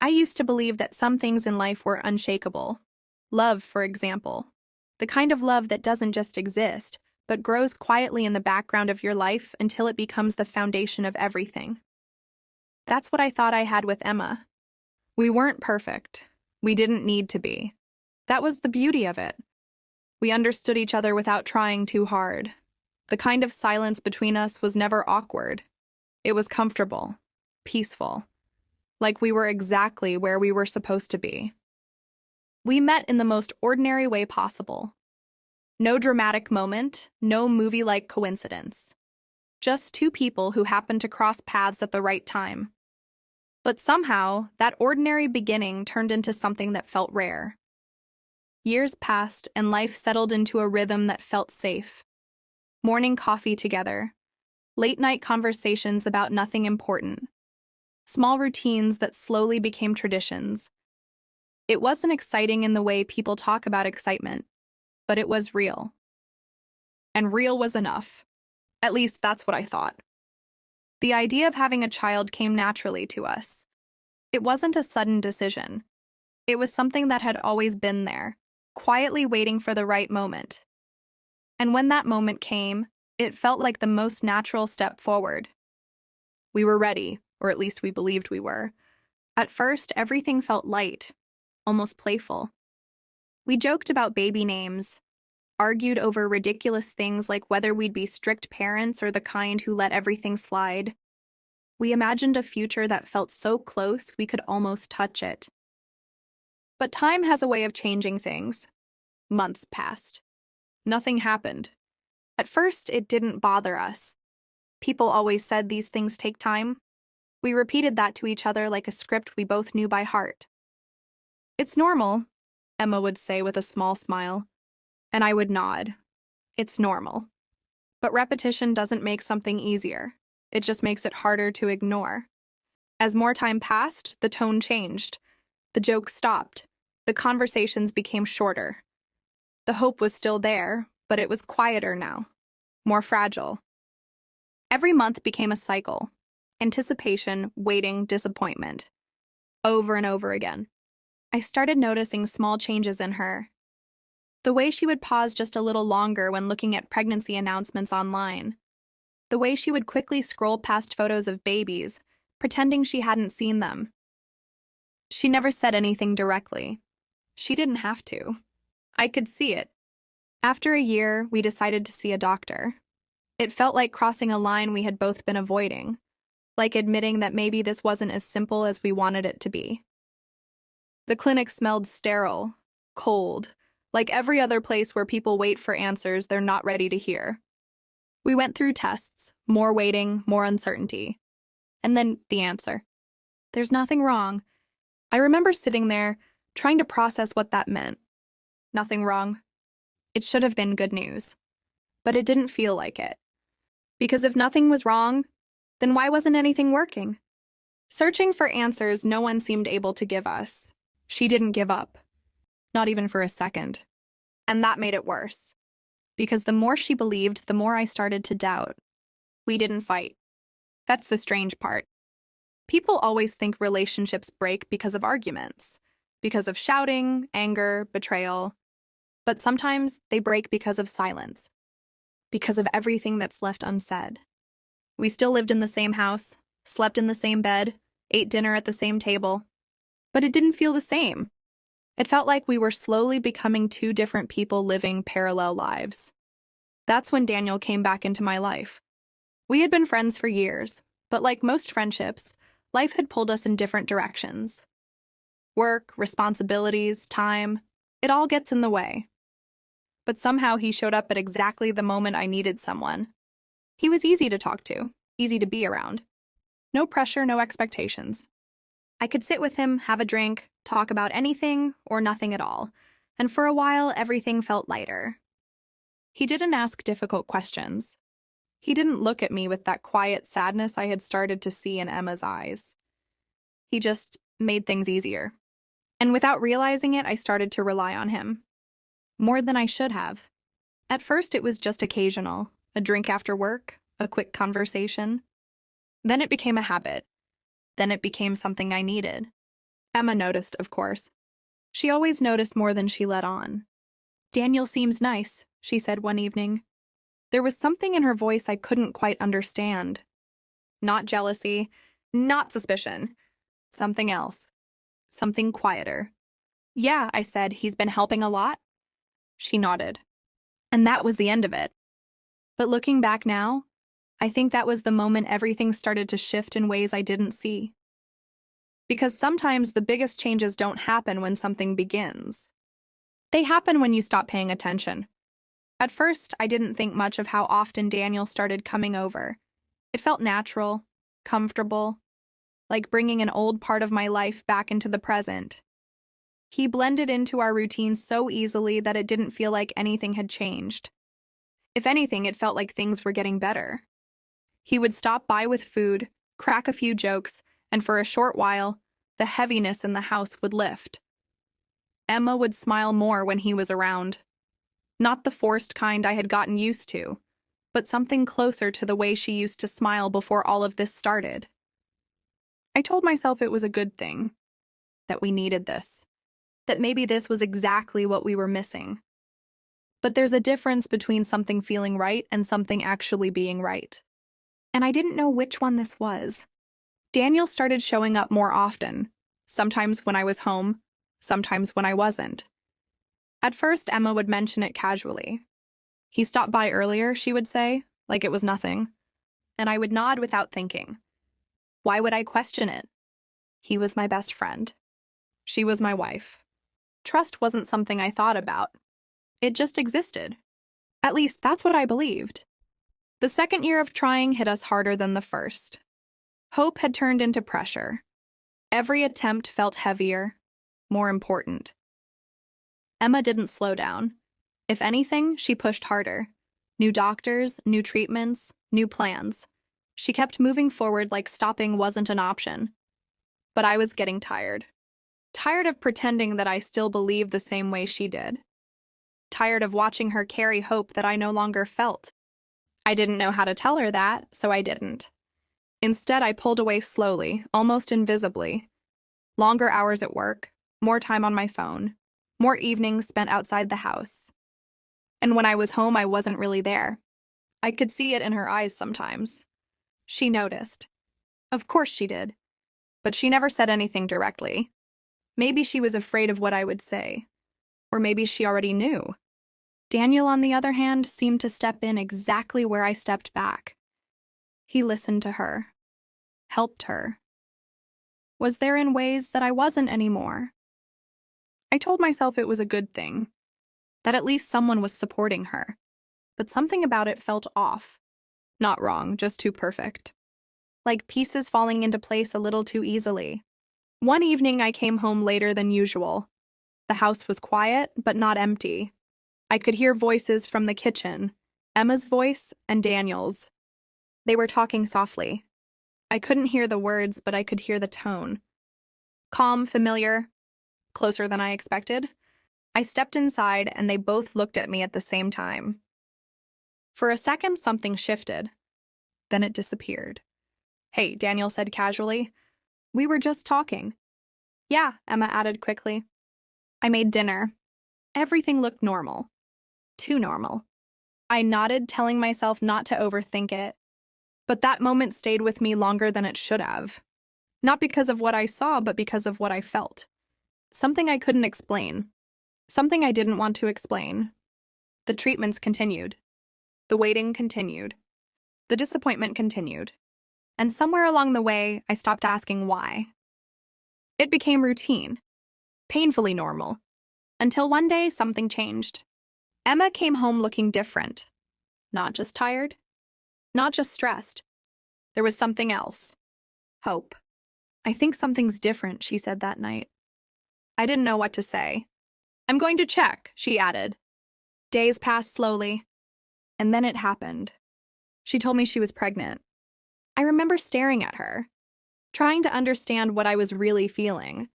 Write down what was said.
I used to believe that some things in life were unshakable. Love, for example. The kind of love that doesn't just exist, but grows quietly in the background of your life until it becomes the foundation of everything. That's what I thought I had with Emma. We weren't perfect. We didn't need to be. That was the beauty of it. We understood each other without trying too hard. The kind of silence between us was never awkward. It was comfortable, peaceful, like we were exactly where we were supposed to be. We met in the most ordinary way possible. No dramatic moment, no movie-like coincidence. Just two people who happened to cross paths at the right time. But somehow, that ordinary beginning turned into something that felt rare. Years passed, and life settled into a rhythm that felt safe. Morning coffee together, late-night conversations about nothing important, small routines that slowly became traditions. It wasn't exciting in the way people talk about excitement, but it was real. And real was enough. At least that's what I thought. The idea of having a child came naturally to us. It wasn't a sudden decision. It was something that had always been there, quietly waiting for the right moment. And when that moment came, it felt like the most natural step forward. We were ready, or at least we believed we were. At first, everything felt light, almost playful. We joked about baby names, argued over ridiculous things like whether we'd be strict parents or the kind who let everything slide. We imagined a future that felt so close we could almost touch it. But time has a way of changing things. Months passed. Nothing happened. At first, it didn't bother us. People always said these things take time. We repeated that to each other like a script we both knew by heart. "It's normal," Emma would say with a small smile, and I would nod. It's normal. But repetition doesn't make something easier. It just makes it harder to ignore. As more time passed, the tone changed. The jokes stopped. The conversations became shorter. The hope was still there, but it was quieter now, more fragile. Every month became a cycle. Anticipation, waiting, disappointment. Over and over again. I started noticing small changes in her. The way she would pause just a little longer when looking at pregnancy announcements online. The way she would quickly scroll past photos of babies, pretending she hadn't seen them. She never said anything directly. She didn't have to. I could see it. After a year, we decided to see a doctor. It felt like crossing a line we had both been avoiding, like admitting that maybe this wasn't as simple as we wanted it to be. The clinic smelled sterile, cold, like every other place where people wait for answers they're not ready to hear. We went through tests, more waiting, more uncertainty. And then the answer. There's nothing wrong. I remember sitting there, trying to process what that meant. Nothing wrong. It should have been good news. But it didn't feel like it. Because if nothing was wrong, then why wasn't anything working? Searching for answers no one seemed able to give us. She didn't give up. Not even for a second. And that made it worse. Because the more she believed, the more I started to doubt. We didn't fight. That's the strange part. People always think relationships break because of arguments, because of shouting, anger, betrayal. But sometimes they break because of silence, because of everything that's left unsaid. We still lived in the same house, slept in the same bed, ate dinner at the same table. But it didn't feel the same. It felt like we were slowly becoming two different people living parallel lives. That's when Daniel came back into my life. We had been friends for years, but like most friendships, life had pulled us in different directions. Work, responsibilities, time, it all gets in the way. But somehow he showed up at exactly the moment I needed someone. He was easy to talk to, easy to be around. No pressure, no expectations. I could sit with him, have a drink, talk about anything or nothing at all, and for a while everything felt lighter. He didn't ask difficult questions. He didn't look at me with that quiet sadness I had started to see in Emma's eyes. He just made things easier. And without realizing it, I started to rely on him. More than I should have. At first, it was just occasional, a drink after work, a quick conversation. Then it became a habit. Then it became something I needed. Emma noticed, of course. She always noticed more than she let on. "Daniel seems nice," she said one evening. There was something in her voice I couldn't quite understand. Not jealousy, not suspicion. Something else. Something quieter. "Yeah," I said, "he's been helping a lot?" She nodded. And that was the end of it. But looking back now, I think that was the moment everything started to shift in ways I didn't see. Because sometimes the biggest changes don't happen when something begins. They happen when you stop paying attention. At first, I didn't think much of how often Daniel started coming over. It felt natural, comfortable, like bringing an old part of my life back into the present. He blended into our routine so easily that it didn't feel like anything had changed. If anything, it felt like things were getting better. He would stop by with food, crack a few jokes, and for a short while, the heaviness in the house would lift. Emma would smile more when he was around. Not the forced kind I had gotten used to, but something closer to the way she used to smile before all of this started. I told myself it was a good thing, that we needed this, that maybe this was exactly what we were missing. But there's a difference between something feeling right and something actually being right. And I didn't know which one this was. Daniel started showing up more often, sometimes when I was home, sometimes when I wasn't. At first, Emma would mention it casually. "He stopped by earlier," she would say, like it was nothing. And I would nod without thinking. Why would I question it? He was my best friend. She was my wife. Trust wasn't something I thought about. It just existed. At least that's what I believed. The second year of trying hit us harder than the first. Hope had turned into pressure. Every attempt felt heavier, more important. Emma didn't slow down. If anything, she pushed harder. New doctors, new treatments, new plans. She kept moving forward like stopping wasn't an option. But I was getting tired. Tired of pretending that I still believed the same way she did. Tired of watching her carry hope that I no longer felt. I didn't know how to tell her that, so I didn't. Instead, I pulled away slowly, almost invisibly. Longer hours at work, more time on my phone, more evenings spent outside the house. And when I was home, I wasn't really there. I could see it in her eyes sometimes. She noticed. Of course she did. But she never said anything directly. Maybe she was afraid of what I would say. Or maybe she already knew. Daniel, on the other hand, seemed to step in exactly where I stepped back. He listened to her. Helped her. Was there in ways that I wasn't anymore. I told myself it was a good thing. That at least someone was supporting her. But something about it felt off. Not wrong, just too perfect. Like pieces falling into place a little too easily. One evening I came home later than usual. The house was quiet, but not empty. I could hear voices from the kitchen, Emma's voice and Daniel's. They were talking softly. I couldn't hear the words, but I could hear the tone. Calm, familiar, closer than I expected. I stepped inside, and they both looked at me at the same time. For a second, something shifted. Then it disappeared. "Hey," Daniel said casually. "We were just talking." "Yeah," Emma added quickly. I made dinner. Everything looked normal. Too normal. I nodded, telling myself not to overthink it. But that moment stayed with me longer than it should have. Not because of what I saw, but because of what I felt. Something I couldn't explain. Something I didn't want to explain. The treatments continued. The waiting continued. The disappointment continued. And somewhere along the way, I stopped asking why. It became routine. Painfully normal. Until one day, something changed. Emma came home looking different. Not just tired. Not just stressed. There was something else. Hope. "I think something's different," she said that night. I didn't know what to say. "I'm going to check," she added. Days passed slowly. And then it happened. She told me she was pregnant. I remember staring at her, trying to understand what I was really feeling.